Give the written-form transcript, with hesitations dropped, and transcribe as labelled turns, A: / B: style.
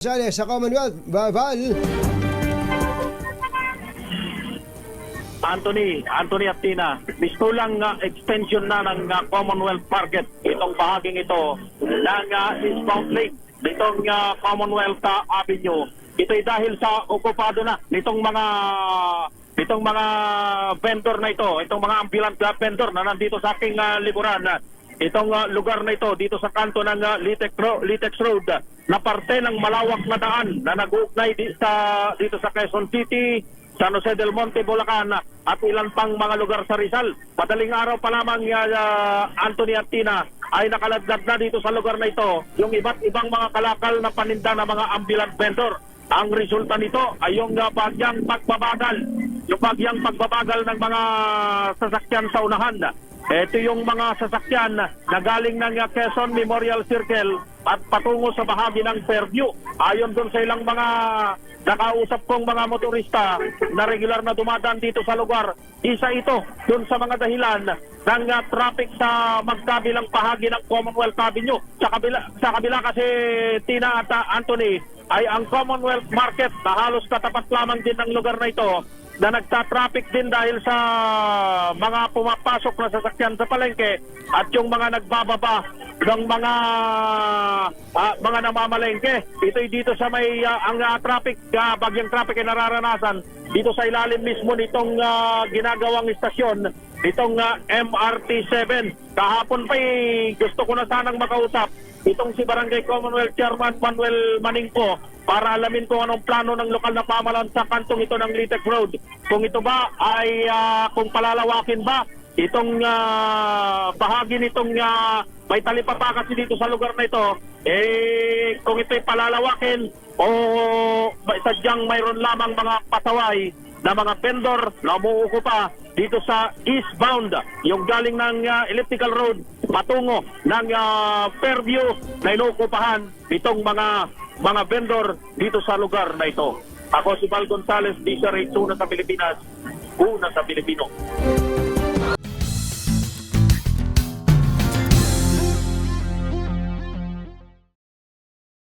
A: Sa Commonwealth, Val.
B: Anthony at Tina, mistulang extension na ng Commonwealth Market itong bahaging ito ng Eastbound Lake nitong Commonwealth Avenue. Ito'y dahil sa okupado na nitong mga vendor na ito, itong mga ambulant vendor na nandito sa aking liburan. Itong lugar na ito dito sa kanto ng Litex Road na parte ng malawak na daan na nag-uugnay dito sa Quezon City, San Jose del Monte, Bulacan at ilan pang mga lugar sa Rizal. Madaling araw pa lamang Anthony at Tina ay nakaladlad na dito sa lugar na ito yung iba't ibang mga kalakal na paninda ng mga ambulant vendor. Ang resulta nito ay yung bagyang pagbabagal. Yung bagyang pagbabagal ng mga sasakyan sa unahan. Ito yung mga sasakyan na galing ng Quezon Memorial Circle at patungo sa bahagi ng Fairview. Ayon doon sa ilang mga nakausap kong mga motorista na regular na dumadaan dito sa lugar, isa ito doon sa mga dahilan ng traffic sa magkabilang bahagi ng Commonwealth Avenue. Sa kabila kasi, Tina at Anthony, ay ang Commonwealth Market na halos katapat lamang din ng lugar na ito na nagta-traffic din dahil sa mga pumapasok na sasakyan sa palengke at yung mga nagbababa ng mga namamalengke. Ito'y dito sa may ang traffic, bagyang traffic ay nararanasan dito sa ilalim mismo nitong ginagawang istasyon, itong MRT7. Kahapon pa gusto ko na sanang makausap itong si Barangay Commonwealth Chairman Manuel Maningco para alamin kung anong plano ng lokal na pamahalaan sa kantong ito ng Litex Road. Kung ito ba ay kung palalawakin ba itong bahagi nitong may talipapa kasi dito sa lugar na ito, kung ito'y palalawakin o sadyang mayroon lamang mga pasaway na mga vendor na umuuko pa dito sa eastbound, yung galing ng elliptical road patungo ng Fairview na inuukupahan itong mga vendor dito sa lugar na ito. Ako si Val Gonzales, DZRH, una sa Pilipinas, una sa Pilipino.